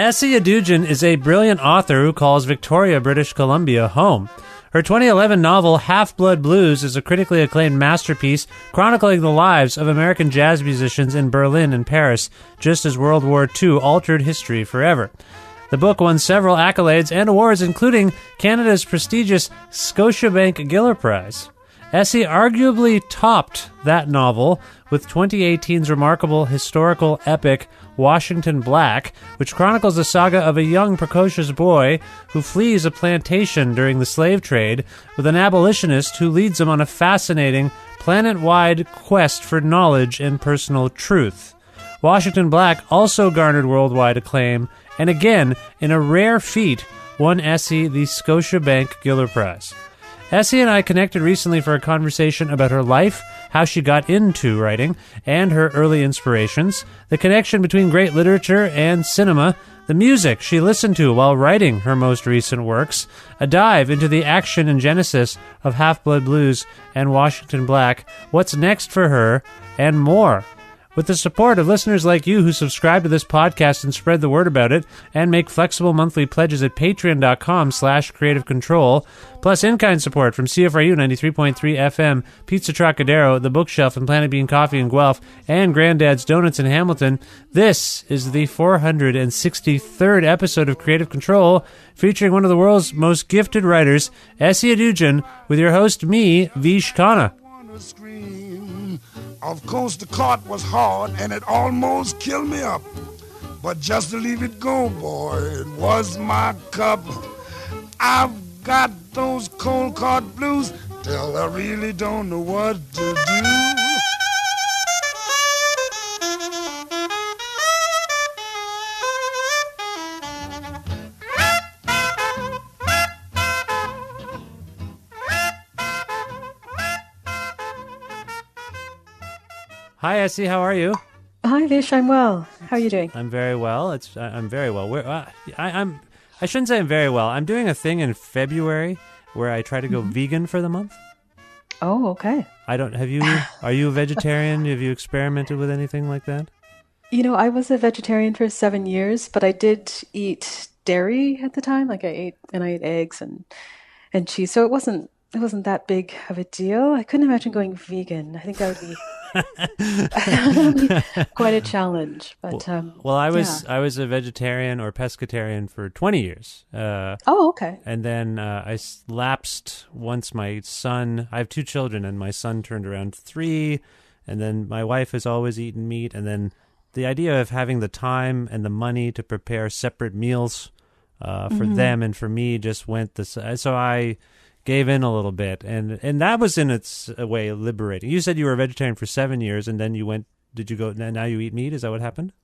Esi Edugyan is a brilliant author who calls Victoria, British Columbia, home. Her 2011 novel Half-Blood Blues is a critically acclaimed masterpiece chronicling the lives of American jazz musicians in Berlin and Paris, just as World War II altered history forever. The book won several accolades and awards, including Canada's prestigious Scotiabank Giller Prize. Esi arguably topped that novel with 2018's remarkable historical epic Washington Black, which chronicles the saga of a young, precocious boy who flees a plantation during the slave trade with an abolitionist who leads him on a fascinating, planet-wide quest for knowledge and personal truth. Washington Black also garnered worldwide acclaim, and again, in a rare feat, won Esi the Scotiabank Giller Prize. Esi and I connected recently for a conversation about her life, how she got into writing, and her early inspirations, the connection between great literature and cinema, the music she listened to while writing her most recent works, a dive into the action and genesis of Half-Blood Blues and Washington Black, what's next for her, and more. With the support of listeners like you who subscribe to this podcast and spread the word about it and make flexible monthly pledges at patreon.com/creativecontrol, plus in-kind support from CFRU 93.3 FM, Pizza Trokadero, The Bookshelf, and Planet Bean Coffee in Guelph, and Grandad's Donuts in Hamilton, this is the 463rd episode of Creative Control, featuring one of the world's most gifted writers, Esi Edugyan, with your host, me, Vish Khanna. Of course, the cart was hard, and it almost killed me up. But just to leave it go, boy, it was my cup. I've got those cold cart blues till I really don't know what to do. Hi, Esi. How are you? Hi, Vish. I'm well. How are you doing? I'm very well. I'm very well. I shouldn't say I'm very well. I'm doing a thing in February where I try to go vegan for the month. Oh, okay. Are you a vegetarian? Have you experimented with anything like that? You know, I was a vegetarian for 7 years, but I did eat dairy at the time. Like I ate eggs and cheese. So it wasn't that big of a deal. I couldn't imagine going vegan. I think that would be quite a challenge. But I was a vegetarian or pescatarian for 20 years. Okay. And then I lapsed once my son. I have 2 children, and my son turned around 3. And then my wife has always eaten meat. And then the idea of having the time and the money to prepare separate meals for them and for me just went this. So I gave in a little bit, and that was in its way liberating. You said you were a vegetarian for 7 years, and then did you go, now you eat meat? Is that what happened?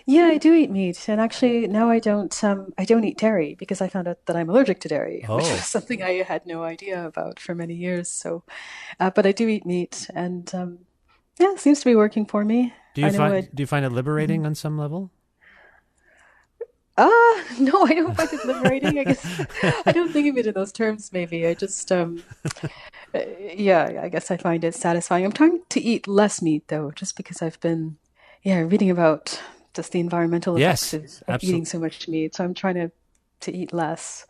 Yeah, I do eat meat, and actually now I don't eat dairy because I found out that I'm allergic to dairy, which was something I had no idea about for many years. So, but I do eat meat, and it seems to be working for me. Do you find it liberating on some level? No, I don't find it liberating. I guess I don't think of it in those terms. Maybe I just, I guess I find it satisfying. I'm trying to eat less meat though, just because I've been, reading about just the environmental effects of eating so much meat. So I'm trying to eat less.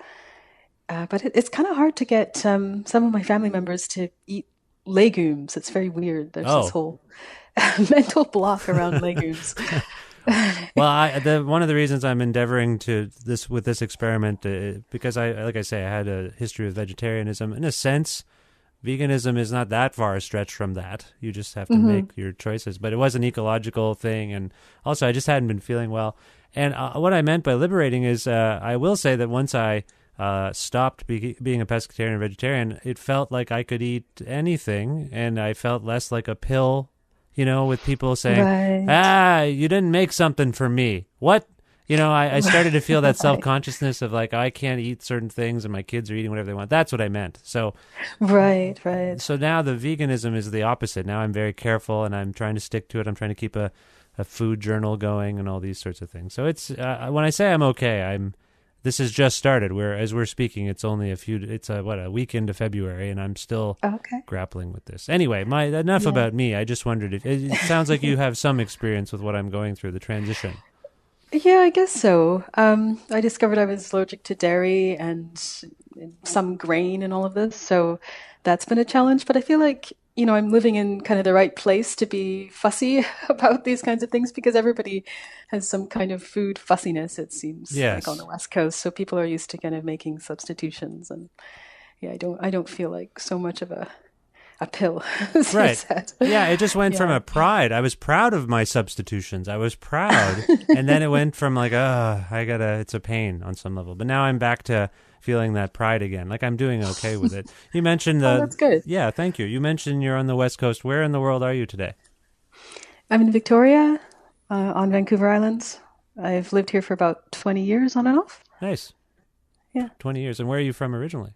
But it's kind of hard to get some of my family members to eat legumes. It's very weird. There's this whole mental block around legumes. Well, one of the reasons I'm endeavoring with this experiment, because I had a history of vegetarianism. In a sense, veganism is not that far a stretch from that. You just have to make your choices. But it was an ecological thing, and also I just hadn't been feeling well. And what I meant by liberating is, I will say that once I stopped being a pescatarian or vegetarian, it felt like I could eat anything, and I felt less like a pill. With people saying, you didn't make something for me. What? I started to feel that self-consciousness of like, I can't eat certain things and my kids are eating whatever they want. That's what I meant. So, right. So now the veganism is the opposite. Now I'm very careful and I'm trying to stick to it. I'm trying to keep a food journal going and all these sorts of things. So it's, when I say I'm okay, this has just started. As we're speaking, it's only a week into February, and I'm still grappling with this. Anyway, enough about me. I just wondered if it sounds like you have some experience with what I'm going through, the transition. Yeah, I guess so. I discovered I was allergic to dairy and some grain and all of this, so that's been a challenge. But I feel like, I'm living in kind of the right place to be fussy about these kinds of things because everybody has some kind of food fussiness, it seems, like on the Yes. West Coast. So people are used to kind of making substitutions, and yeah, I don't feel like so much of a pill, as you Right. said. Yeah, it just went from Yeah. a pride. I was proud of my substitutions. I was proud. And then it went from like, it's a pain on some level. But now I'm back to feeling that pride again. Like I'm doing okay with it. You mentioned Oh, that's good. yeah, thank you. You mentioned you're on the West Coast. Where in the world are you today? I'm in Victoria, on Vancouver Island. I've lived here for about 20 years on and off. Nice. Yeah. 20 years. And where are you from originally?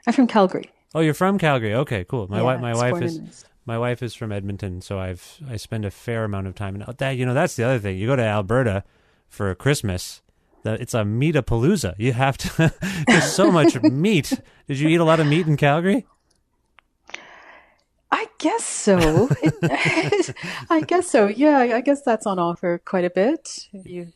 I'm from Calgary. Oh, you're from Calgary. Okay, cool. My wife, Yeah, my it's wife born is and raised. my wife is from Edmonton, so I spend a fair amount of time in that. That's the other thing. You go to Alberta for Christmas, it's a meat-a-palooza. You have to. There's so much meat. Did you eat a lot of meat in Calgary? I guess so. I guess so. Yeah, I guess that's on offer quite a bit,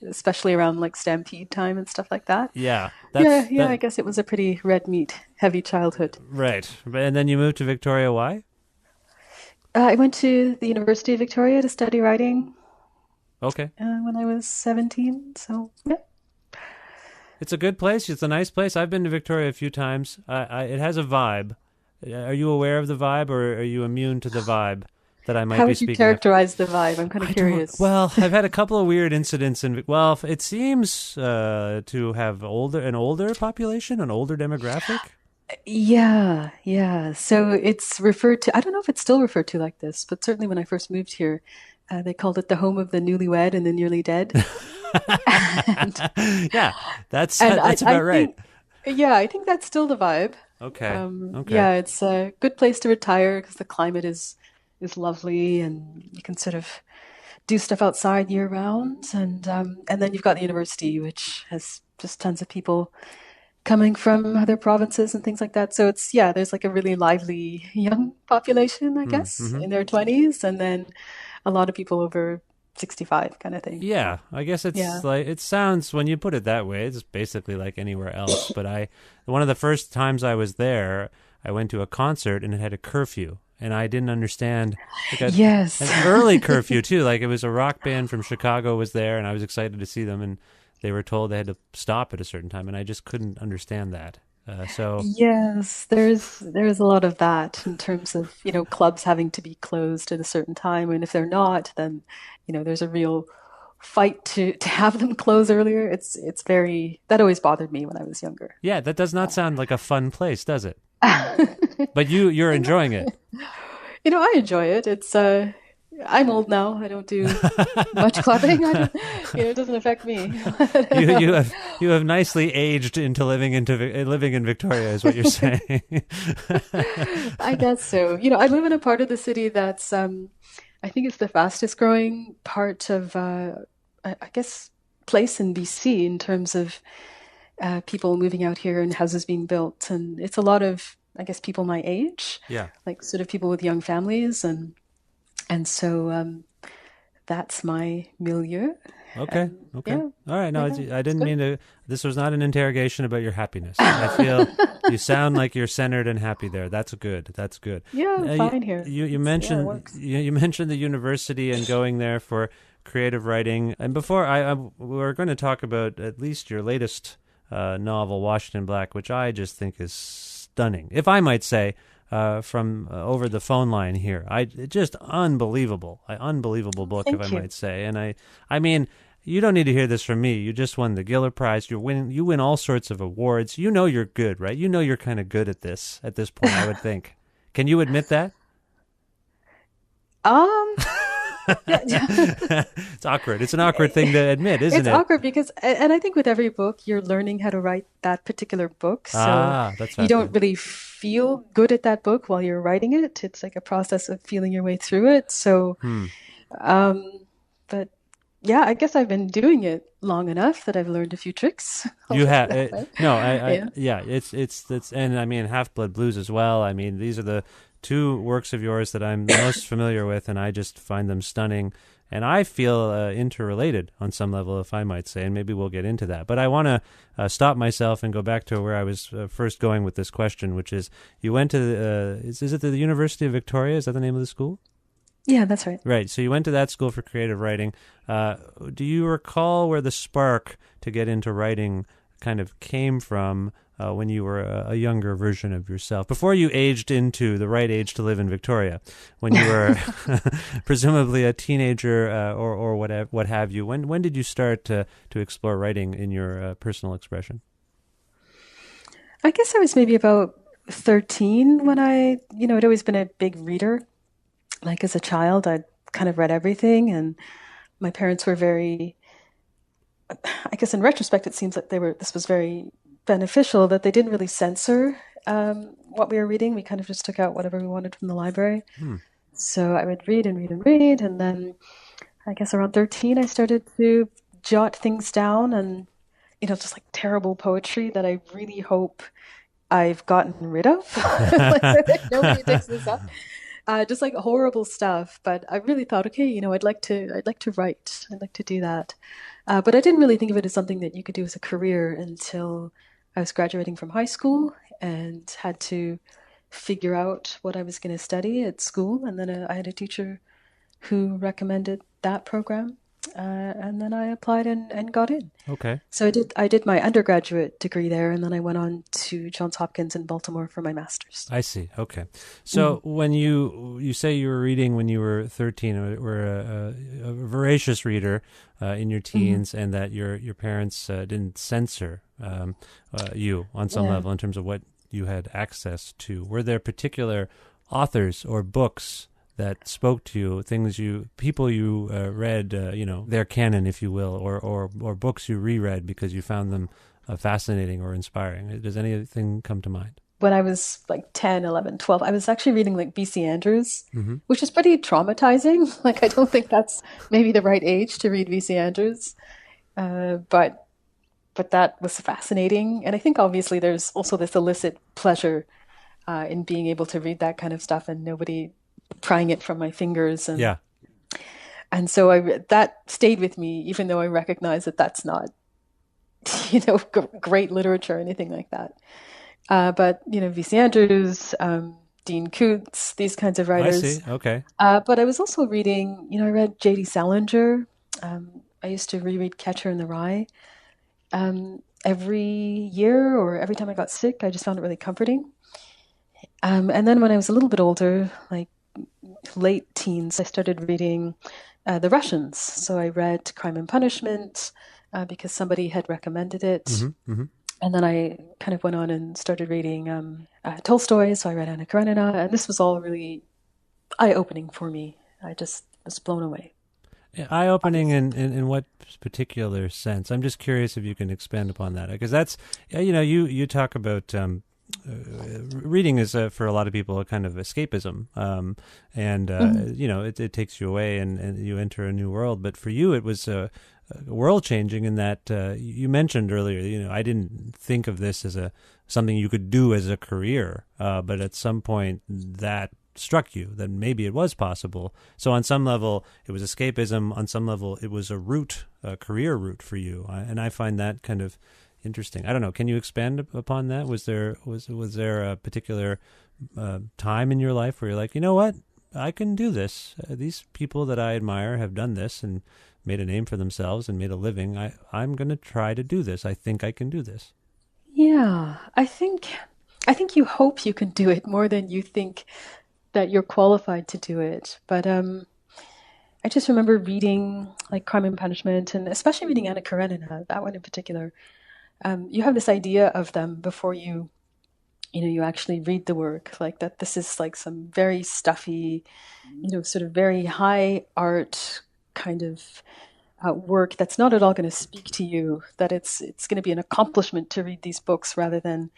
especially around like Stampede time and stuff like that. Yeah, Yeah, I guess it was a pretty red meat heavy childhood. right. And then you moved to Victoria. Why? I went to the University of Victoria to study writing Okay. when I was 17. So, yeah. It's a good place. It's a nice place. I've been to Victoria a few times. It has a vibe. Are you aware of the vibe, or are you immune to the vibe that I might How be would you speaking of? characterize the vibe? I'm kind of curious. Well, I've had a couple of weird incidents well, it seems to have an older population, an older demographic. Yeah, yeah. So it's referred to, I don't know if it's still referred to like this, but certainly when I first moved here, they called it the home of the newlywed and the nearly dead. and Yeah, that's and that's about right. yeah, I think that's still the vibe. Okay. Okay. Yeah, it's a good place to retire because the climate is lovely and you can sort of do stuff outside year round. And then you've got the university, which has just tons of people coming from other provinces and things like that. So there's like a really lively young population, I guess, Mm-hmm. in their 20s, and then a lot of people over 65 kind of thing. Yeah, I guess Yeah. it's like it sounds when you put it that way, it's basically like anywhere else. But one of the first times I was there, I went to a concert and it had a curfew, and I didn't understand like Yes. an early curfew too. Like it was a rock band from Chicago was there, and I was excited to see them, and they were told they had to stop at a certain time, and I just couldn't understand that. So Yes, there's a lot of that in terms of, clubs having to be closed at a certain time, and if they're not, then, there's a real fight to have them close earlier. It's very that always bothered me when I was younger. yeah, that does not sound like a fun place, does it? But you're enjoying it. I enjoy it. I'm old now. I don't do much clubbing. It doesn't affect me. You have nicely aged into living in Victoria, is what you're saying. I guess so. I live in a part of the city that's, I think it's the fastest growing part of, I guess, place in BC in terms of people moving out here and houses being built. And it's a lot of, I guess, people my age, Yeah. like sort of people with young families. And so that's my milieu. Okay. Okay. Yeah, All right. No, yeah, I it's didn't good. mean to. This was not an interrogation about your happiness. I feel you sound like you're centered and happy there. That's good. That's good. Yeah, I'm fine here. You It mentioned works. you mentioned the university and going there for creative writing. And before we're going to talk about at least your latest novel, Washington Black, which I just think is stunning, if I might say. From over the phone line here, just unbelievable book, if Thank I you. might say. And I mean, you don't need to hear this from me. You just won the Giller Prize. You win all sorts of awards. You know you're good, right? You know you're kind of good at this point. I would think. Can you admit that? Um, yeah, It's awkward. It's an awkward thing to admit, isn't it's it? awkward because, and I think with every book, you're learning how to write that particular book. So That's you don't fascinating. really feel good at that book while you're writing it. It's like a process of feeling your way through it. So, um, but yeah, I guess I've been doing it long enough that I've learned a few tricks. I'll You put have it that way. no, Yeah. yeah. It's and I mean Half Blood Blues as well. I mean these are the two works of yours that I'm most familiar with, and I just find them stunning. And I feel interrelated on some level, if I might say, and maybe we'll get into that. But I want to stop myself and go back to where I was first going with this question, which is, you went to, is it the University of Victoria? Is that the name of the school? Yeah, that's right. Right. So you went to that school for creative writing. Do you recall where the spark to get into writing kind of came from when you were a younger version of yourself, before you aged into the right age to live in Victoria, when you were presumably a teenager or what have you? When did you start to explore writing in your personal expression? I guess I was maybe about 13 when I'd always been a big reader. Like as a child, I'd kind of read everything, and my parents were very, I guess in retrospect, it seems like this was very beneficial, that they didn't really censor what we were reading. We kind of just took out whatever we wanted from the library. So I would read and read and read. And then I guess around 13, I started to jot things down, and, just like terrible poetry that I really hope I've gotten rid of. Like, nobody picks this up. Just like horrible stuff. But I really thought, okay, I'd like to write. I'd like to do that. But I didn't really think of it as something that you could do as a career until I was graduating from high school and had to figure out what I was going to study at school. And then I had a teacher who recommended that program. And then I applied and got in. Okay. So I did my undergraduate degree there, and then I went on to Johns Hopkins in Baltimore for my master's. I see. Okay. So when you say you were reading when you were 13, or were a voracious reader in your teens, and that your parents didn't censor you on some level in terms of what you had access to, were there particular authors or books that spoke to you, people you read, their canon, if you will, or books you reread because you found them fascinating or inspiring? Does anything come to mind? When I was like 10, 11, 12, I was actually reading like B.C. Andrews, which is pretty traumatizing. Like, I don't think that's maybe the right age to read B.C. Andrews. But that was fascinating. And I think obviously there's also this illicit pleasure in being able to read that kind of stuff and nobody prying it from my fingers. And so that stayed with me, even though I recognize that that's not, great literature or anything like that. But, V.C. Andrews, Dean Koontz, these kinds of writers. I see. Okay. But I was also reading, I read J.D. Salinger. I used to reread Catcher in the Rye. Every year or every time I got sick, I just found it really comforting. And then when I was a little bit older, like late teens, I started reading The Russians. So I read Crime and Punishment because somebody had recommended it. And then I kind of went on and started reading Tolstoy. So I read Anna Karenina. And this was all really eye-opening for me. I just was blown away. Eye-opening in what particular sense? I'm just curious if you can expand upon that, because that's, you talk about reading is for a lot of people a kind of escapism, and it takes you away and you enter a new world. But for you, it was world changing in that you mentioned earlier. I didn't think of this as something you could do as a career, but at some point that struck you that maybe it was possible. So on some level, it was escapism. On some level, it was a career route for you, and I find that kind of interesting. I don't know. Can you expand upon that? Was there a particular time in your life where you're like, you know what, I can do this. These people that I admire have done this and made a name for themselves and made a living. I'm going to try to do this. I think I can do this. Yeah, I think you hope you can do it more than you think that you're qualified to do it. But I just remember reading like Crime and Punishment, and especially reading Anna Karenina, that one in particular. You have this idea of them before you actually read the work, like that this is like some very stuffy, sort of very high art kind of work that's not at all going to speak to you, that it's going to be an accomplishment to read these books rather than,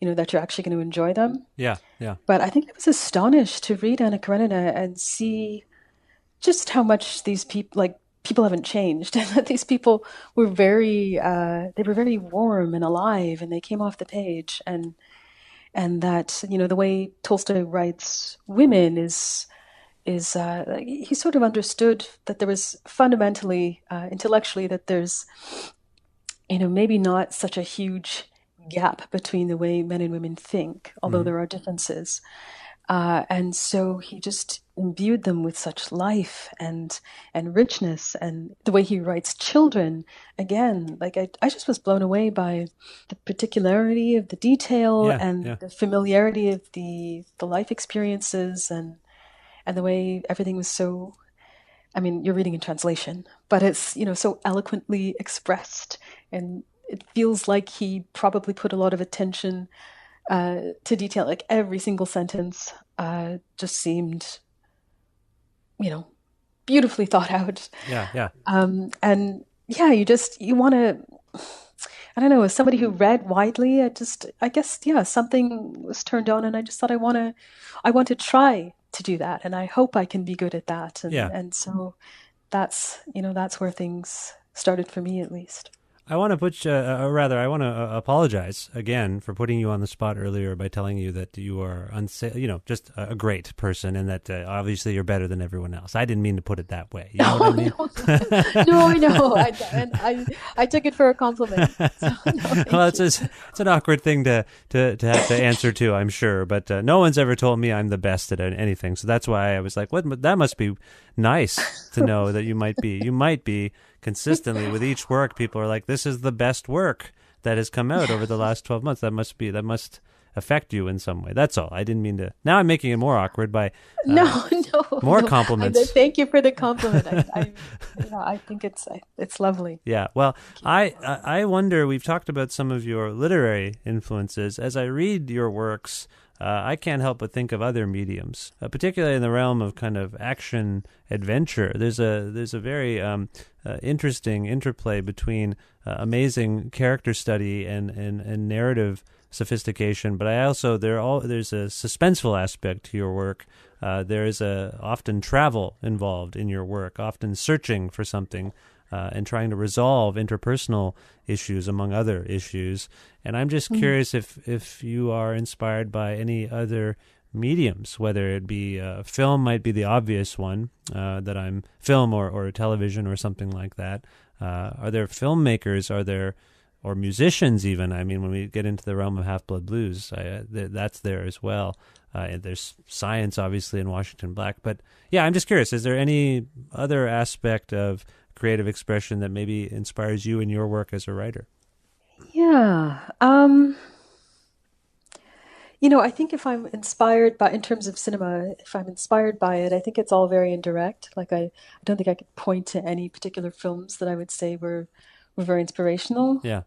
that you're actually going to enjoy them. Yeah, yeah. But I think I was astonished to read Anna Karenina and see just how much these people haven't changed, and that these people were very warm and alive, and they came off the page. And and that, the way Tolstoy writes women is he sort of understood that there was fundamentally, intellectually, that there's, maybe not such a huge gap between the way men and women think, although there are differences. And so he just imbued them with such life and richness, and the way he writes children, again, like I just was blown away by the particularity of the detail and the familiarity of the life experiences, and the way everything was so, I mean, you're reading in translation, but it's, so eloquently expressed, and it feels like he probably put a lot of attention to detail. Like every single sentence just seemed, beautifully thought out. And yeah, you want to, I don't know, as somebody who read widely, I guess, something was turned on, and I just thought I want to try to do that, and I hope I can be good at that. And so that's where things started for me, at least. I want to put, I want to apologize again for putting you on the spot earlier by telling you that you are, just a great person, and that obviously you're better than everyone else. I didn't mean to put it that way. You know what I mean? No, I know. I took it for a compliment. So, well, it's an awkward thing to have to answer to, I'm sure. But no one's ever told me I'm the best at anything, so that's why I was like, "What? That must be nice to know that you might be." Consistently with each work, people are like, this is the best work that has come out over the last 12 months. That must affect you in some way. That's all. I didn't mean to. Now I'm making it more awkward by more compliments. Thank you for the compliment. I think it's lovely. Yeah. Well, I wonder, we've talked about some of your literary influences. As I read your works, I can't help but think of other mediums, particularly in the realm of kind of action adventure. There's a very interesting interplay between amazing character study and narrative sophistication, but there's a suspenseful aspect to your work. There is often travel involved in your work, often searching for something. And trying to resolve interpersonal issues among other issues. And I'm just curious if you are inspired by any other mediums, whether it be film might be the obvious one, film or television or something like that. Are there filmmakers? Or musicians even? I mean, when we get into the realm of Half-Blood Blues, that's there as well. There's science, obviously, in Washington Black. But yeah, I'm just curious, is there any other aspect of creative expression that maybe inspires you in your work as a writer? Yeah. I think if I'm inspired by, in terms of cinema, if I'm inspired by it, I think it's all very indirect. Like I don't think I could point to any particular films that I would say were very inspirational. Yeah.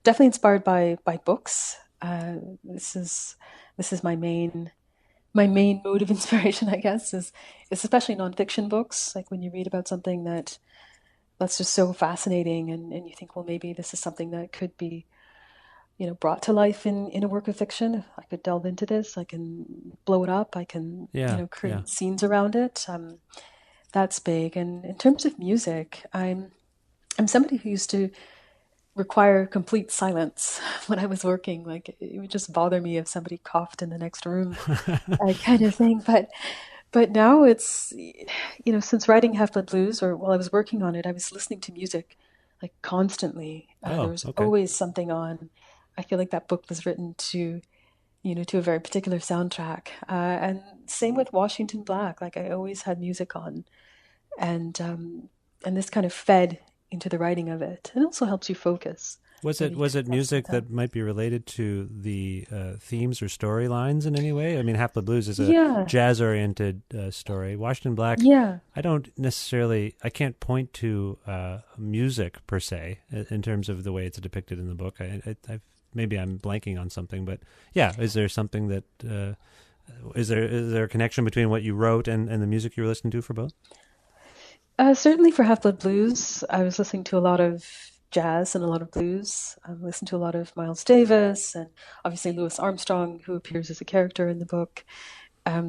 Definitely inspired by books. This is my main mode of inspiration, I guess, is especially nonfiction books. Like when you read about something that's just so fascinating, and you think, well, maybe this is something that could be, brought to life in a work of fiction. If I could delve into this, I can blow it up. I can, create scenes around it. That's big. And in terms of music, I'm somebody who used to require complete silence when I was working. Like it would just bother me if somebody coughed in the next room, kind of thing. But now it's, since writing Half-Blood Blues, or while I was working on it, I was listening to music like constantly. There was always something on. I feel like that book was written to a very particular soundtrack. And same with Washington Black. Like I always had music on, and this kind of fed into the writing of it, and also helps you focus. Was it music that might be related to the themes or storylines in any way? I mean, Half-Blood Blues is a jazz-oriented story. Washington Black, I can't point to music per se in terms of the way it's depicted in the book. Maybe I'm blanking on something, but yeah, is there something that is there a connection between what you wrote and the music you were listening to for both? Certainly for Half-Blood Blues, I was listening to a lot of jazz and a lot of blues. I listened to a lot of Miles Davis, and obviously Louis Armstrong, who appears as a character in the book. I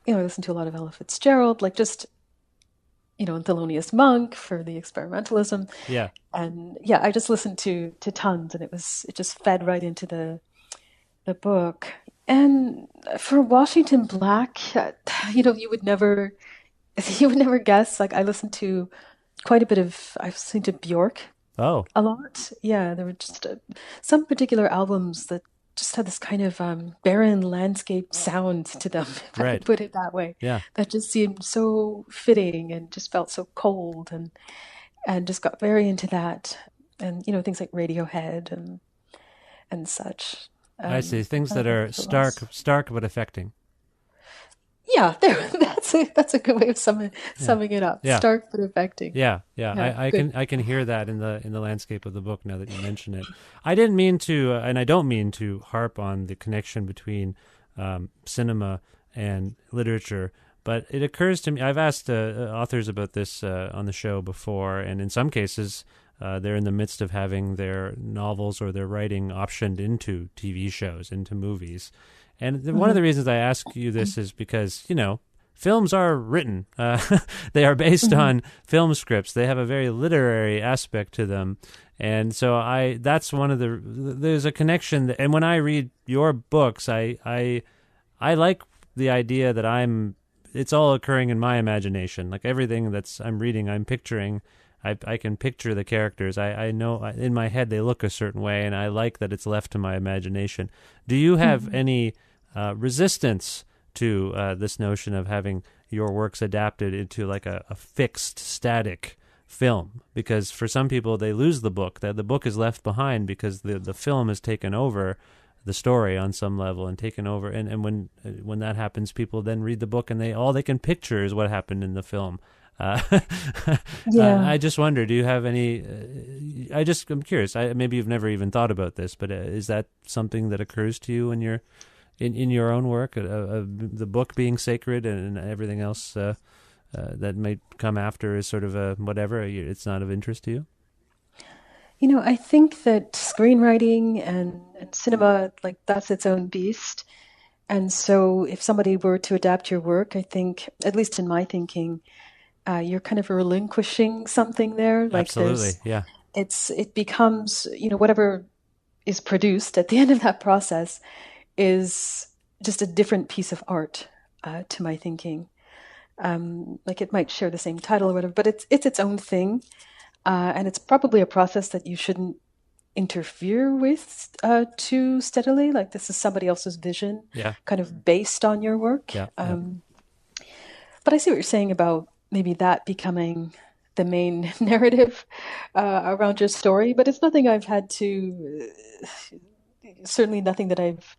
listened to a lot of Ella Fitzgerald, like just, and Thelonious Monk for the experimentalism. Yeah. And I just listened to tons, and it just fed right into the the book. And for Washington Black, you would never guess. Like I listened to I listened to Bjork a lot. Yeah, there were just some particular albums that just had this kind of barren landscape sound to them, if I could put it that way. Yeah. That just seemed so fitting and just felt so cold and just got very into that. And things like Radiohead and such. I see, things that are stark but affecting. Yeah, that's a good way of summing it up. Yeah. Stark but affecting. Yeah. I can hear that in the landscape of the book now that you mention it. I didn't mean to, and I don't mean to harp on the connection between cinema and literature, but it occurs to me. I've asked authors about this on the show before, and in some cases, they're in the midst of having their novels or their writing optioned into TV shows, into movies. And one of the reasons I ask you this is because, films are written. They are based on film scripts. They have a very literary aspect to them. And so that's one of there's a connection. And when I read your books, I like the idea that it's all occurring in my imagination. Like everything I'm reading, I'm picturing. I can picture the characters. I know in my head they look a certain way, and I like that it's left to my imagination. Do you have any resistance to this notion of having your works adapted into like a fixed, static film? Because for some people, they lose the book. That the book is left behind because the film has taken over the story on some level and taken over. And when that happens, people then read the book and all they can picture is what happened in the film. I just wonder, do you have any? I'm curious. Maybe you've never even thought about this, but is that something that occurs to you when you're in your own work, the book being sacred and everything else that might come after is sort of whatever? It's not of interest to you. I think that screenwriting and cinema, like that's its own beast. And so, if somebody were to adapt your work, I think, at least in my thinking, you're kind of relinquishing something there. Like absolutely, yeah. It becomes, whatever is produced at the end of that process is just a different piece of art to my thinking. Like it might share the same title or whatever, but it's its own thing, and it's probably a process that you shouldn't interfere with too steadily. Like this is somebody else's vision, kind of based on your work. But I see what you're saying about maybe that becoming the main narrative around your story, but it's nothing I've had to, certainly nothing that I've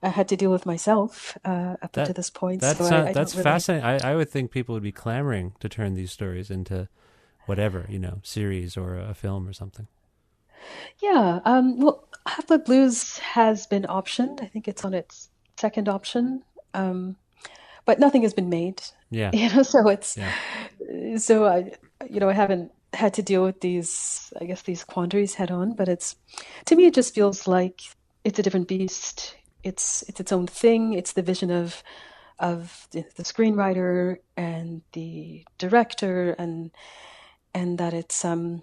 had to deal with myself up to this point. That's really... fascinating. I would think people would be clamoring to turn these stories into whatever, series or a film or something. Yeah. Well, Half-Blood Blues has been optioned. I think it's on its second option. But nothing has been made. Yeah. So it's, so I haven't had to deal with these quandaries head on, but to me, it just feels like it's a different beast. It's its own thing. It's the vision of the screenwriter and the director, and that it's something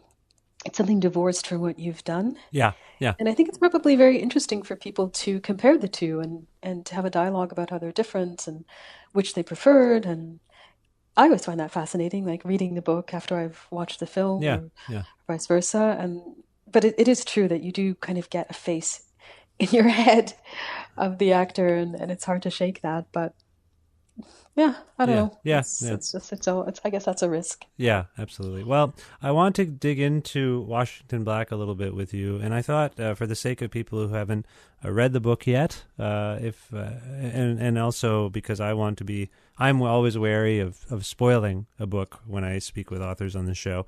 divorced from what you've done. Yeah. And I think it's probably very interesting for people to compare the two and to have a dialogue about how they're different and which they preferred. And I always find that fascinating, like reading the book after I've watched the film, or vice versa. But it is true that you do kind of get a face in your head of the actor, and it's hard to shake that. But I don't know. I guess that's a risk. Yeah, absolutely. Well, I want to dig into Washington Black a little bit with you, and I thought, for the sake of people who haven't read the book yet, and also because I'm always wary of spoiling a book when I speak with authors on the show.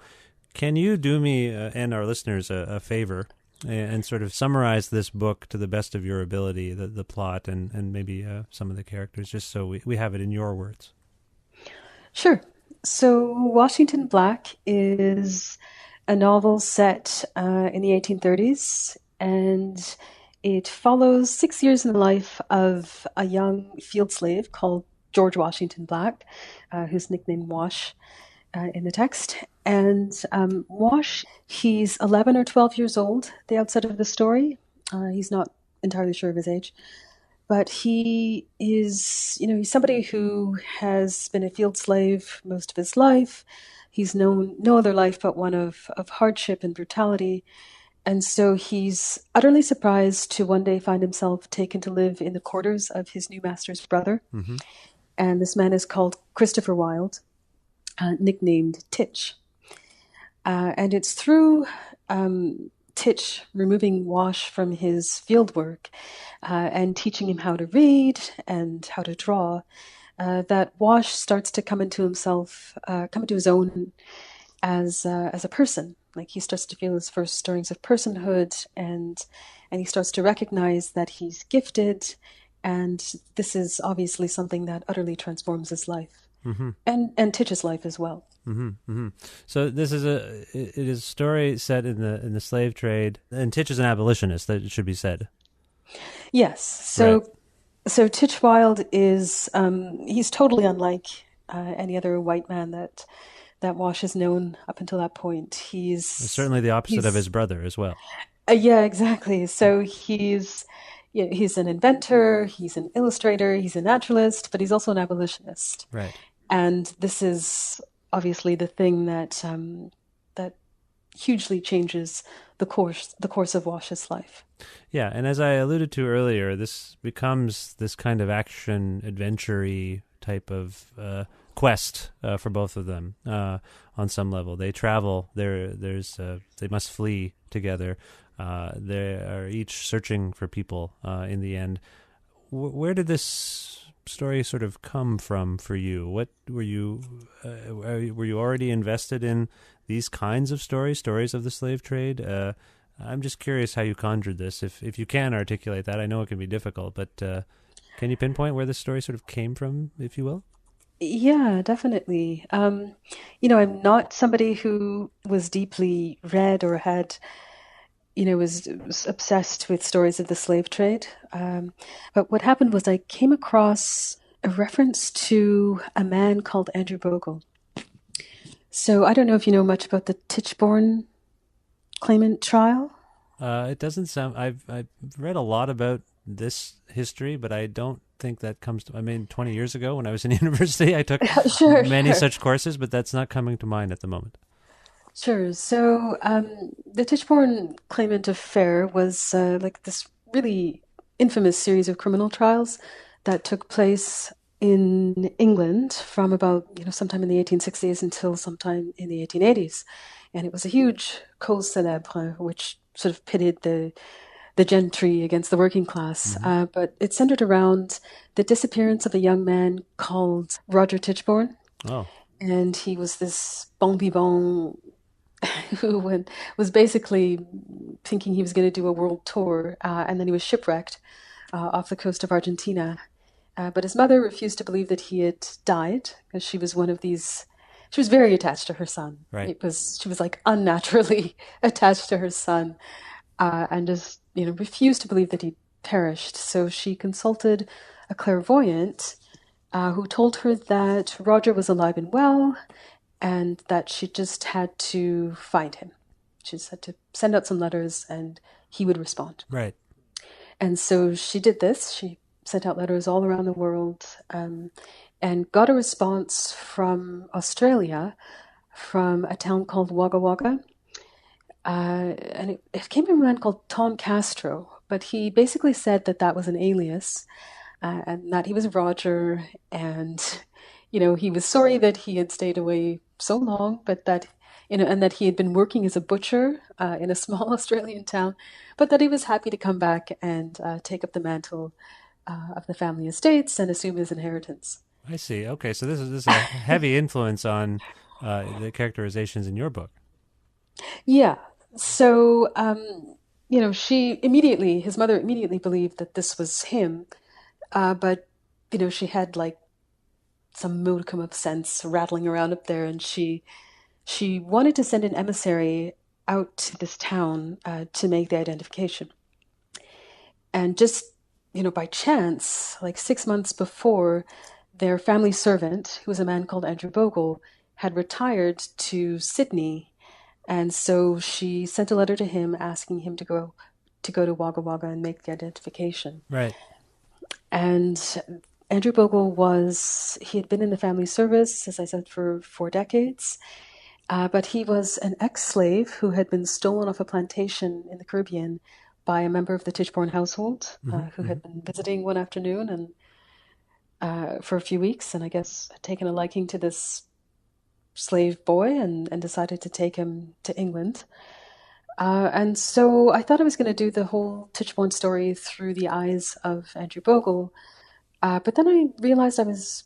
Can you do me and our listeners a favor and sort of summarize this book to the best of your ability, the plot and maybe some of the characters, just so we have it in your words? Sure. So Washington Black is a novel set in the 1830s, and it follows 6 years in the life of a young field slave called George Washington Black, who's nicknamed Wash in the text. And Wash, he's 11 or 12 years old at the outset of the story. He's not entirely sure of his age. But he is, he's somebody who has been a field slave most of his life. He's known no other life but one of hardship and brutality. And so he's utterly surprised to one day find himself taken to live in the quarters of his new master's brother. Mm-hmm. And this man is called Christopher Wilde, nicknamed Titch. And it's through Titch removing Wash from his field work and teaching him how to read and how to draw that Wash starts to come into himself, come into his own as a person. Like he starts to feel his first stirrings of personhood, and he starts to recognize that he's gifted, and this is obviously something that utterly transforms his life, mm-hmm. and Titch's life as well. Mm-hmm, mm-hmm. So this is it is a story set in the slave trade, and Titch is an abolitionist. That should be said. Yes. So Titch Wilde is he's totally unlike any other white man that Wash has known up until that point. He's certainly the opposite of his brother as well. Yeah, exactly. So he's an inventor, he's an illustrator, he's a naturalist, but he's also an abolitionist. Right. And this is obviously the thing that that hugely changes the course of Wash's life. Yeah, and as I alluded to earlier, this becomes this kind of action adventure-y type of quest for both of them on some level. They travel. They must flee together. They are each searching for people in the end. Where did this story sort of come from for you? What were you already invested in these kinds of stories of the slave trade? I'm just curious how you conjured this. If you can articulate that, I know it can be difficult, but can you pinpoint where this story sort of came from, if you will? Yeah, definitely. I'm not somebody who was deeply read or had, was obsessed with stories of the slave trade. But what happened was I came across a reference to a man called Andrew Bogle. So I don't know if you know much about the Tichborne claimant trial. It doesn't sound. I've read a lot about this history, but I don't think that comes to. 20 years ago when I was in university, I took many such courses, but that's not coming to mind at the moment. Sure. So the Tichborne claimant affair was like this really infamous series of criminal trials that took place in England from about sometime in the 1860s until sometime in the 1880s, and it was a huge cause célèbre, which sort of pitted the gentry against the working class. Mm-hmm. But it centered around the disappearance of a young man called Roger Tichborne. Oh. And he was this bon vivant who was basically thinking he was going to do a world tour, and then he was shipwrecked off the coast of Argentina. But his mother refused to believe that he had died, because she was she was very attached to her son. Right. She was like unnaturally attached to her son, and just refused to believe that he perished. So she consulted a clairvoyant who told her that Roger was alive and well, and that she just had to find him. She just had to send out some letters and he would respond. Right. And so she did this. She sent out letters all around the world and got a response from Australia, from a town called Wagga Wagga. And it came from a man called Tom Castro, but he basically said that was an alias, and that he was Roger, and he was sorry that he had stayed away so long, but that and that he had been working as a butcher in a small Australian town, but that he was happy to come back and take up the mantle of the family estates and assume his inheritance. I see. Okay, so this is a heavy influence on the characterizations in your book. Yeah. So, his mother immediately believed that this was him, but she had like some modicum of sense rattling around up there, and she wanted to send an emissary out to this town to make the identification. And just, by chance, like 6 months before, their family servant, who was a man called Andrew Bogle, had retired to Sydney. And so she sent a letter to him asking him to go to go to Wagga Wagga and make the identification. Right. And Andrew Bogle he had been in the family service, as I said, for 4 decades. But he was an ex-slave who had been stolen off a plantation in the Caribbean by a member of the Tichborne household, who had been visiting one afternoon and for a few weeks, and I guess had taken a liking to this slave boy and decided to take him to England. And so I thought I was going to do the whole Tichborne story through the eyes of Andrew Bogle. But then I realized I was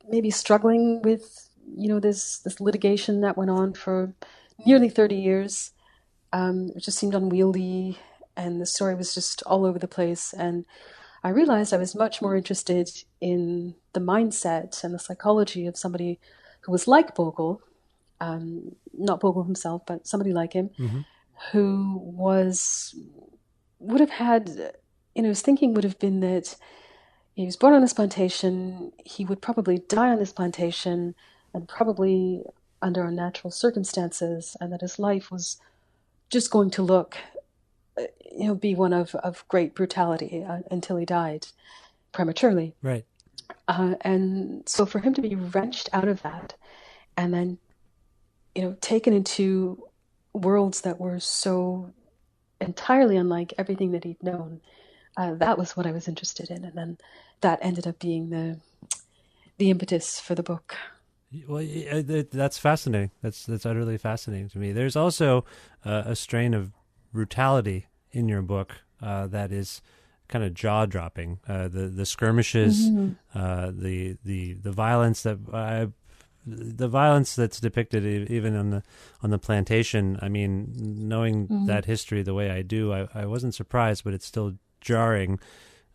maybe struggling with, this litigation that went on for nearly 30 years. It just seemed unwieldy, and the story was just all over the place. And I realized I was much more interested in the mindset and the psychology of somebody who was like Bogle, not Bogle himself, but somebody like him, who would have had, his thinking would have been that he was born on this plantation, he would probably die on this plantation, and probably under unnatural circumstances, and that his life was just going to be one of great brutality until he died prematurely. Right. And so for him to be wrenched out of that and then, taken into worlds that were so entirely unlike everything that he'd known, that was what I was interested in. And then that ended up being the impetus for the book. Well, that's fascinating. That's utterly fascinating to me. There's also a strain of brutality in your book that is kind of jaw-dropping. The skirmishes, the violence the violence that's depicted even on the plantation. I mean, knowing that history the way I do, I wasn't surprised, but it's still jarring.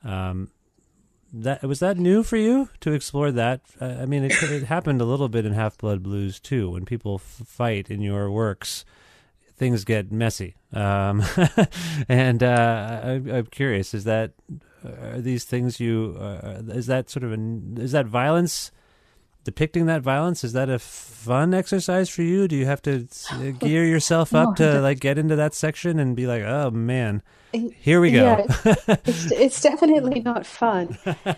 Was that new for you to explore that? I mean, it happened a little bit in Half-Blood Blues too. When people fight in your works, things get messy. And I'm curious: are these things is that violence? Depicting that violence, is that a fun exercise for you? Do you have to gear yourself up to get into that section and be like, oh man, here we go? Yeah, it's definitely not fun.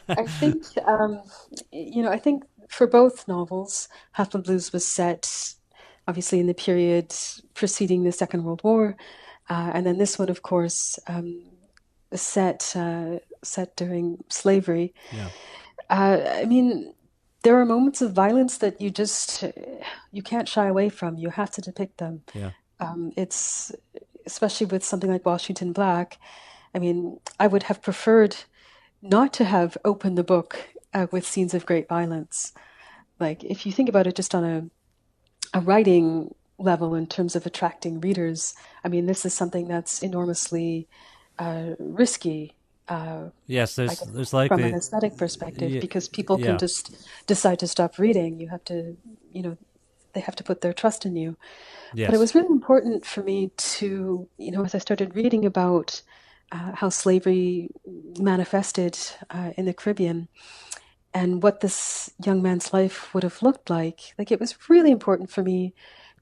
I think I think for both novels, Half-Blood Blues was set obviously in the period preceding the Second World War, and then this one, of course, set during slavery. Yeah. I mean, there are moments of violence that you can't shy away from. You have to depict them. Yeah. It's especially with something like Washington Black. I mean, I would have preferred not to have opened the book with scenes of great violence. Like, if you think about it just on a writing level in terms of attracting readers, I mean, this is something that's enormously risky. Yes, there's like from an aesthetic perspective, because people can just decide to stop reading. You have to, they have to put their trust in you. Yes. But it was really important for me to, as I started reading about how slavery manifested in the Caribbean and what this young man's life would have looked like it was really important for me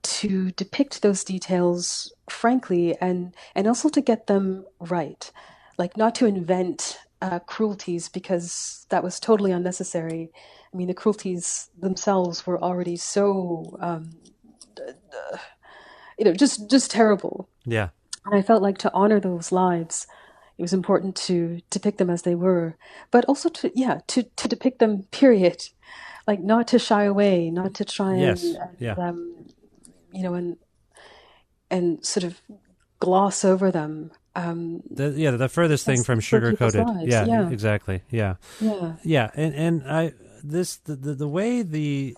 to depict those details frankly and also to get them right. Like, not to invent cruelties, because that was totally unnecessary. I mean, the cruelties themselves were already so, just terrible. Yeah. And I felt like to honor those lives, it was important to depict them as they were, but also to depict them, period. Like, not to shy away, not to try and sort of gloss over them. The furthest thing from sugar-coated. Yeah, exactly. Yeah. And the way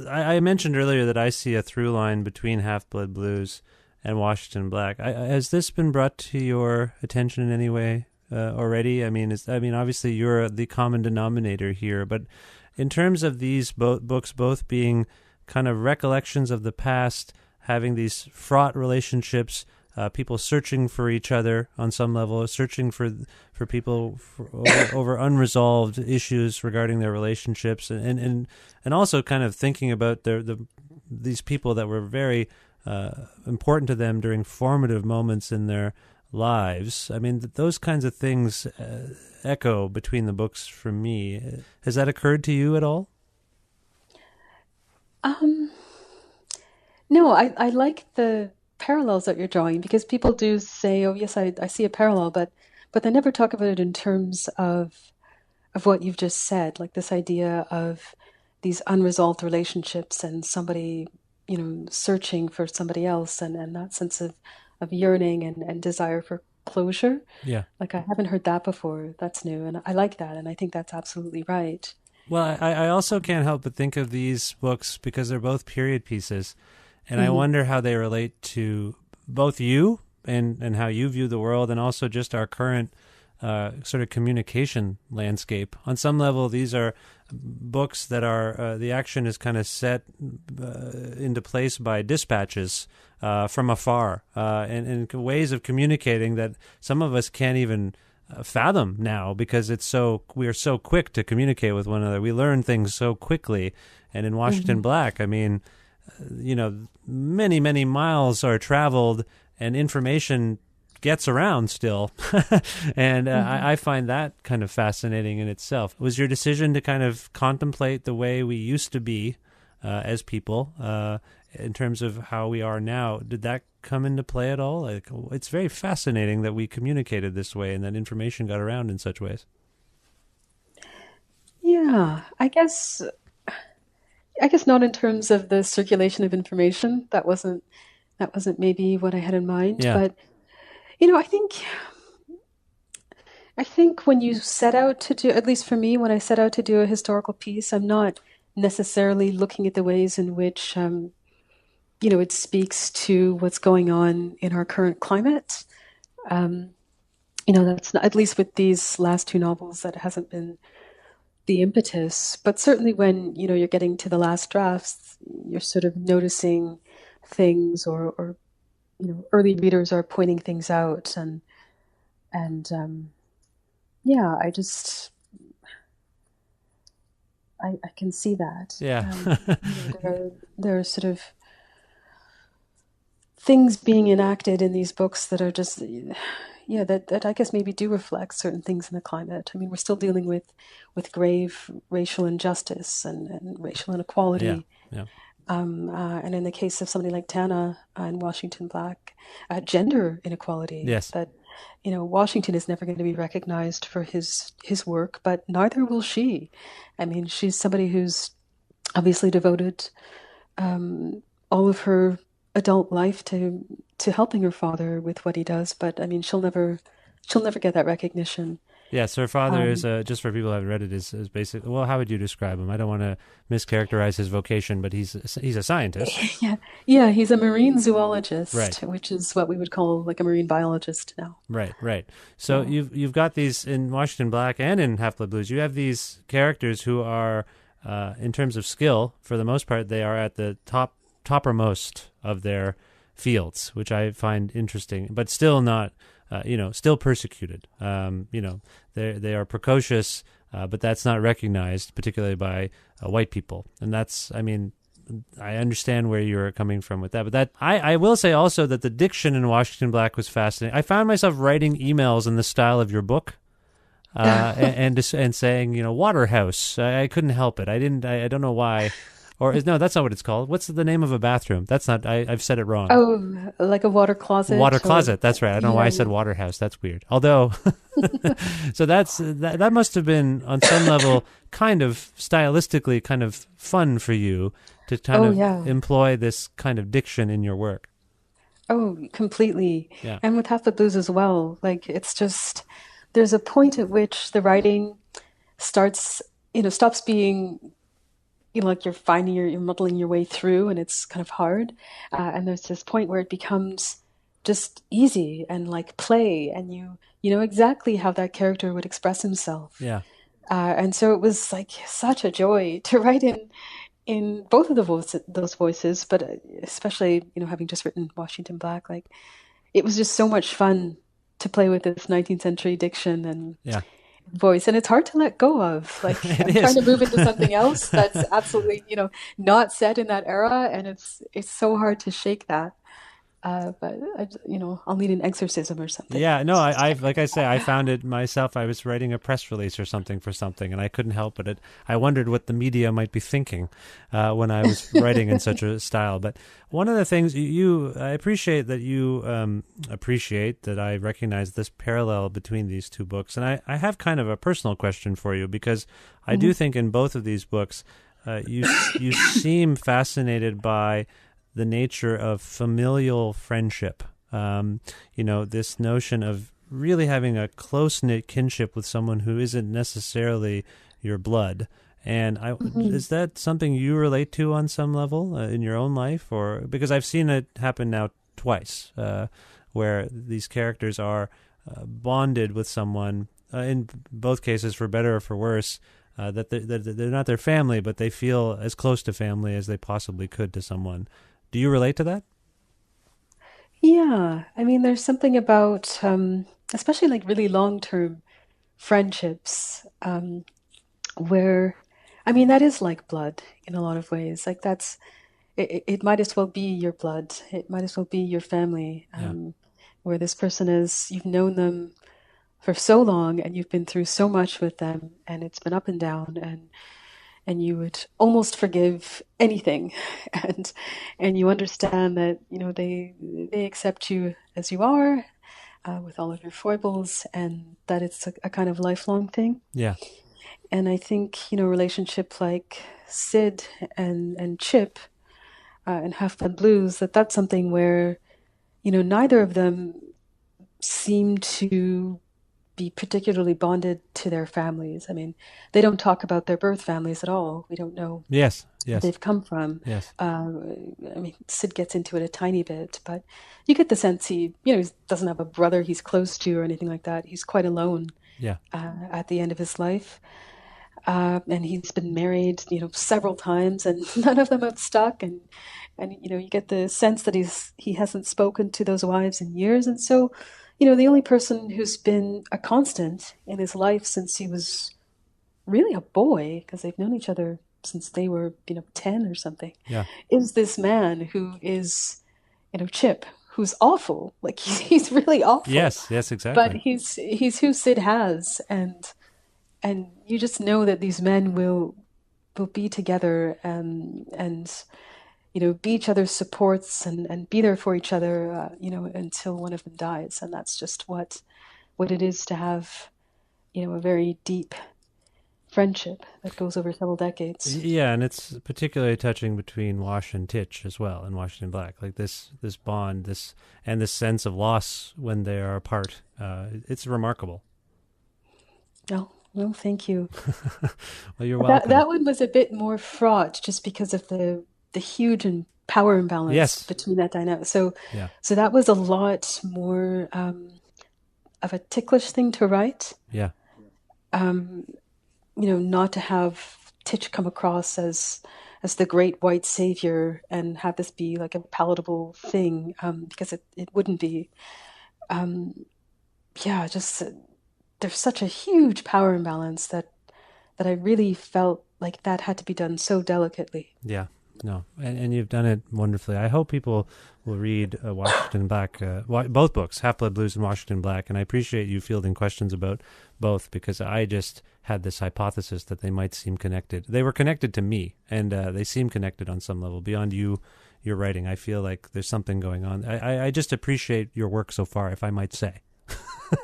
I mentioned earlier that I see a through line between Half-Blood Blues and Washington Black. Has this been brought to your attention in any way already? I mean, obviously you're the common denominator here, but in terms of these books both being kind of recollections of the past, having these fraught relationships. People searching for each other on some level, searching for people over unresolved issues regarding their relationships, and also kind of thinking about these people that were very important to them during formative moments in their lives. I mean, those kinds of things echo between the books for me. Has that occurred to you at all? No, I like the parallels that you're drawing because people do say, "Oh, yes, I see a parallel," but they never talk about it in terms of what you've just said, like this idea of these unresolved relationships and somebody, searching for somebody else and that sense of yearning and desire for closure. Yeah. Like I haven't heard that before. That's new, and I like that, and I think that's absolutely right. Well, I also can't help but think of these books because they're both period pieces, and I Mm-hmm. wonder how they relate to both you and how you view the world, and also just our current sort of communication landscape. On some level, these are books that are the action is kind of set into place by dispatches from afar, and ways of communicating that some of us can't even fathom now because we are so quick to communicate with one another. We learn things so quickly, and in Washington Black, I mean, many, many miles are traveled and information gets around still. And I find that kind of fascinating in itself. Was your decision to kind of contemplate the way we used to be as people in terms of how we are now, did that come into play at all? Like, it's very fascinating that we communicated this way and that information got around in such ways. Yeah, I guess not in terms of the circulation of information. That wasn't maybe what I had in mind, Yeah. but I think when you set out to do, at least for me, when I set out to do a historical piece, I'm not necessarily looking at the ways in which it speaks to what's going on in our current climate. Um, that's not, at least with these last two novels, that hasn't been the impetus. But certainly when, you're getting to the last drafts, you're sort of noticing things or early readers are pointing things out and yeah, I can see that. Yeah. There are sort of things being enacted in these books that are just, yeah, that I guess maybe do reflect certain things in the climate. I mean, we're still dealing with grave racial injustice and racial Yeah. inequality. Yeah. And in the case of somebody like Tana in Washington Black, gender inequality. Yes. That Washington is never going to be recognized for his work, but neither will she. I mean, she's somebody who's obviously devoted all of her adult life to helping her father with what he does, but I mean, she'll never get that recognition. Yes, her father is, Um, just for people who haven't read it, is basically, well, how would you describe him? I don't want to mischaracterize his vocation, but he's a scientist. yeah, yeah, he's a marine zoologist, Right. which is what we would call like a marine biologist now. Right, right. So Yeah. you've got these in Washington Black and in Half-Blood Blues. You have these characters who are, in terms of skill, for the most part, they are at the toppermost of their fields, which I find interesting, but still not, still persecuted. They are precocious, but that's not recognized, particularly by white people. And that's, I mean, I understand where you're coming from with that, but that I will say also that the diction in Washington Black was fascinating. I found myself writing emails in the style of your book, and saying, Waterhouse. I couldn't help it. I don't know why. No, that's not what it's called. What's the name of a bathroom? That's not. I've said it wrong. Oh, like a water closet. Water closet. That's right. I don't know why I Yeah, said Waterhouse. That's weird. Although, so that must have been on some level kind of stylistically kind of fun for you to kind Oh, of yeah. employ this kind of diction in your work. Oh, completely. Yeah. And with Half the Blues as well. Like it's just there's a point at which the writing stops being like you're muddling your way through and it's kind of hard. And there's this point where it becomes just easy and like play and you know exactly how that character would express himself. Yeah. And so it was like such a joy to write in both of those voices, but especially, having just written Washington Black, like it was just so much fun to play with this 19th century diction and Yeah. voice, and it's hard to let go of. Like It I'm is. trying to move into something else that's absolutely, not set in that era, and it's so hard to shake that. But I'll need an exorcism or something. Yeah, no, I like I say, I found it myself. I was writing a press release or something for something, and I couldn't help but I wondered what the media might be thinking when I was writing in such a style. But one of the things I appreciate that you appreciate that I recognize this parallel between these two books, and I have kind of a personal question for you, because I do think in both of these books you seem fascinated by the nature of familial friendship. This notion of really having a close-knit kinship with someone who isn't necessarily your blood. And is that something you relate to on some level in your own life? Or because I've seen it happen now twice, where these characters are bonded with someone, in both cases for better or for worse, that they're not their family, but they feel as close to family as they possibly could to someone. Do you relate to that? Yeah, I mean, there's something about, especially like really long-term friendships, where, I mean, that is like blood in a lot of ways. Like it might as well be your blood. It might as well be your family, Yeah. where this person is, you've known them for so long and you've been through so much with them, and it's been up and down, and you would almost forgive anything, and you understand that they accept you as you are, with all of your foibles, and that it's a kind of lifelong thing. Yeah. And I think relationship like Sid and Chip, and Half Blood Blues, that's something where neither of them seem to be particularly bonded to their families. I mean, they don't talk about their birth families at all. We don't know Yes. where they've come from. Yes. I mean, Sid gets into it a tiny bit, but you get the sense he doesn't have a brother he's close to or anything like that. He's quite alone. Yeah. At the end of his life. And he's been married, several times, and none of them have stuck. And you get the sense that he hasn't spoken to those wives in years. And so, the only person who's been a constant in his life since he was really a boy, because they've known each other since they were, 10 or something, Yeah. is this man who is, Chip, who's awful. Like he's really awful. Yes, exactly. But he's who Sid has, and you just know that these men will be together, and be each other's supports, and be there for each other, until one of them dies. And that's just what it is to have, a very deep friendship that goes over several decades. Yeah, and it's particularly touching between Wash and Titch as well, and Washington Black. Like this bond, this sense of loss when they are apart. It's remarkable. Oh, well, thank you. Well, you're welcome. That one was a bit more fraught just because of the huge power imbalance between that dynamic. So that was a lot more of a ticklish thing to write. Yeah. Not to have Titch come across as the great white savior and have this be like a palatable thing, because it wouldn't be. Just there's such a huge power imbalance that I really felt like that had to be done so delicately. Yeah. No, and you've done it wonderfully. I hope people will read Washington Black, both books, Half Blood Blues and Washington Black, and I appreciate you fielding questions about both, because I just had this hypothesis that they might seem connected. They were connected to me, and they seem connected on some level. Beyond your writing, I feel like there's something going on. I just appreciate your work so far, if I might say.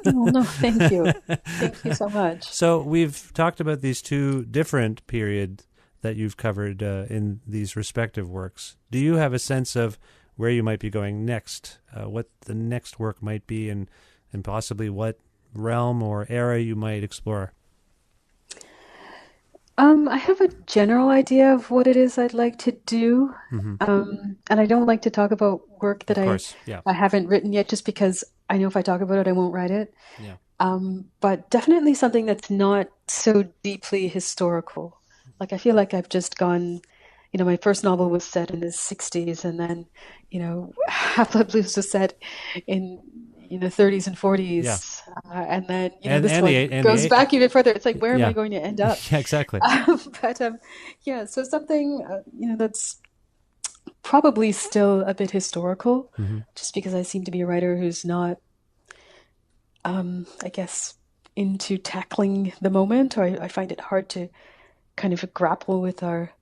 Oh, no, thank you. Thank you so much. So we've talked about these two different periods that you've covered in these respective works. Do you have a sense of where you might be going next, what the next work might be, and possibly what realm or era you might explore? I have a general idea of what it is I'd like to do, and I don't like to talk about work that I haven't written yet, just because I know if I talk about it, I won't write it. Yeah. But definitely something that's not so deeply historical. Like, I feel like I've just gone, my first novel was set in the 60s, and then, Half Blood Blues was set in, 30s and 40s. Yeah. And then, and, this and one goes back even further. It's like, where am I going to end up? Yeah, exactly. So something, that's probably still a bit historical, just because I seem to be a writer who's not, I guess, into tackling the moment, or I find it hard to kind of grapple with our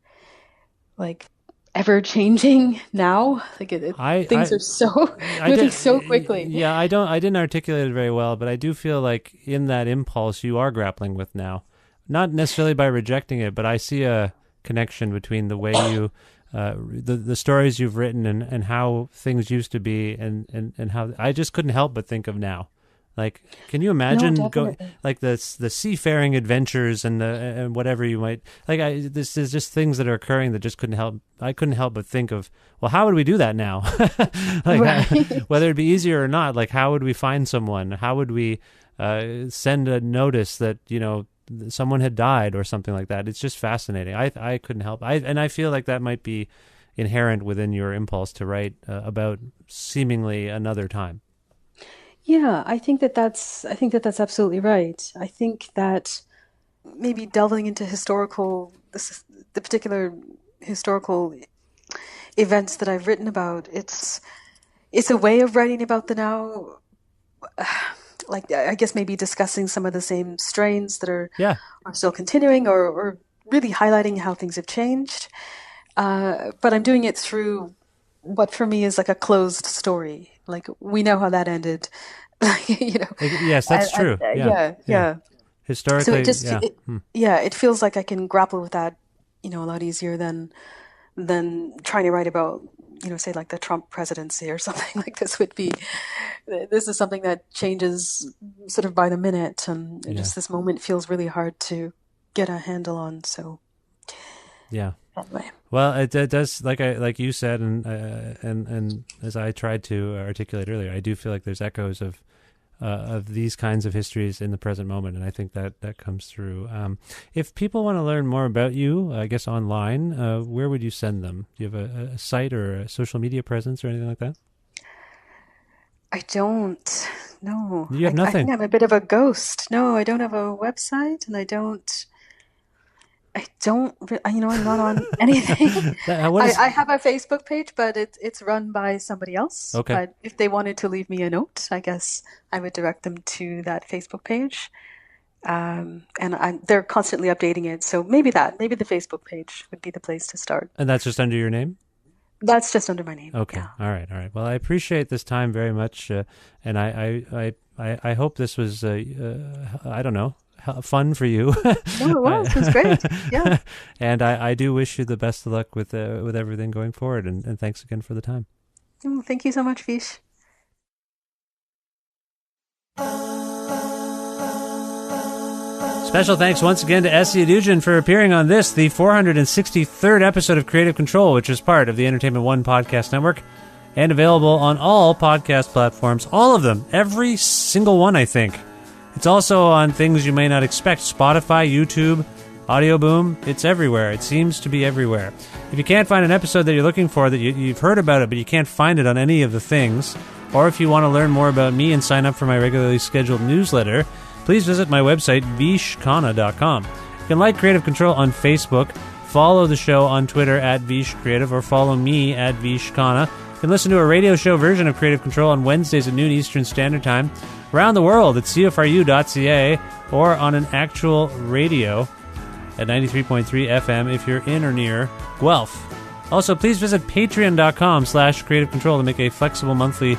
like ever-changing now. Like things are so moving so quickly. Yeah, I didn't articulate it very well, but I do feel like in that impulse you are grappling with now. Not necessarily by rejecting it, but I see a connection between the way you the stories you've written and how things used to be and how I just couldn't help but think of now. Like, can you imagine going like the seafaring adventures and whatever you might like? This is just things that are occurring that just I couldn't help but think of. Well, how would we do that now? Whether it'd be easier or not. Like, how would we find someone? How would we send a notice that someone had died or something like that? It's just fascinating. I couldn't help. I feel like that might be inherent within your impulse to write about seemingly another time. Yeah, I think that's absolutely right. I think that maybe delving into the particular historical events that I've written about, it's a way of writing about the now. Like, I guess maybe discussing some of the same strains that are still continuing, or really highlighting how things have changed. But I'm doing it through what for me is like a closed story. Like, we know how that ended, Yes, that's true. Yeah. Historically, so it feels like I can grapple with that, a lot easier than trying to write about, say like the Trump presidency or something like this would be. This is something that changes sort of by the minute, and just this moment feels really hard to get a handle on. So, yeah. Anyway. Well, it does, like you said, and as I tried to articulate earlier, I do feel like there's echoes of these kinds of histories in the present moment, and I think that comes through. If people want to learn more about you, I guess online, where would you send them? Do you have a site or a social media presence or anything like that? I don't. No. You have nothing. I think I'm a bit of a ghost. No, I don't have a website, and I don't. I'm not on anything. I have a Facebook page, but it's run by somebody else. Okay. But if they wanted to leave me a note, I guess I would direct them to that Facebook page. And they're constantly updating it. So maybe the Facebook page would be the place to start. And that's just under your name? That's just under my name. Okay. Yeah. All right. Well, I appreciate this time very much. And I hope this was, I don't know, fun for you. No, it was. It was great. Yeah. And I do wish you the best of luck with everything going forward. And thanks again for the time. Oh, thank you so much, Vish. Special thanks once again to Esi Edugyan for appearing on the 463rd episode of Creative Control, which is part of the Entertainment One podcast network and available on all podcast platforms. All of them. Every single one, I think. It's also on things you may not expect. Spotify, YouTube, Audio Boom. It's everywhere. It seems to be everywhere. If you can't find an episode that you're looking for, that you've heard about it, but you can't find it on any of the things, or if you want to learn more about me and sign up for my regularly scheduled newsletter, please visit my website, vishkhanna.com. You can like Creative Control on Facebook, follow the show on Twitter @VishCreative, or follow me @VishKhanna. You can listen to a radio show version of Creative Control on Wednesdays at noon Eastern Standard Time, around the world at CFRU.ca, or on an actual radio at 93.3 FM if you're in or near Guelph. Also, please visit patreon.com/Creative Control to make a flexible monthly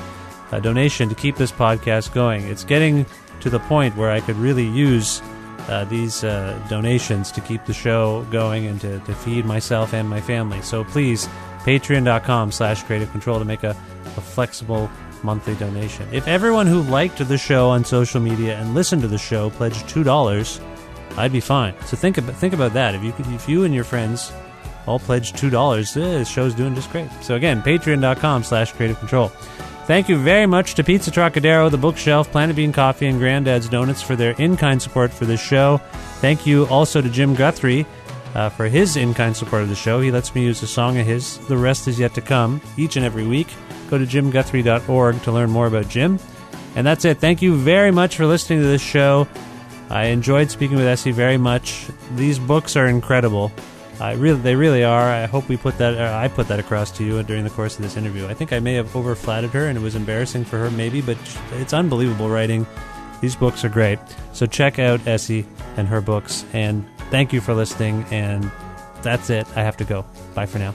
donation to keep this podcast going. It's getting to the point where I could really use these donations to keep the show going and to feed myself and my family. So please, patreon.com/Creative Control to make a flexible monthly donation. If everyone who liked the show on social media and listened to the show pledged $2, I'd be fine. So think about that. If you and your friends all pledge $2, the show's doing just great. So again, patreon.com/Creative Control. Thank you very much to Pizza Trokadero, The Bookshelf, Planet Bean Coffee, and Grandad's Donuts for their in-kind support for this show. Thank you also to Jim Guthrie for his in-kind support of the show. He lets me use a song of his, The Rest Is Yet to Come, each and every week. Go to jimguthrie.org to learn more about Jim. And that's it. Thank you very much for listening to this show. I enjoyed speaking with Esi very much. These books are incredible. They really are. I hope I put that across to you during the course of this interview. I think I may have over-flattered her, and it was embarrassing for her maybe, but it's unbelievable writing. These books are great. So check out Esi and her books, and thank you for listening, and that's it. I have to go. Bye for now.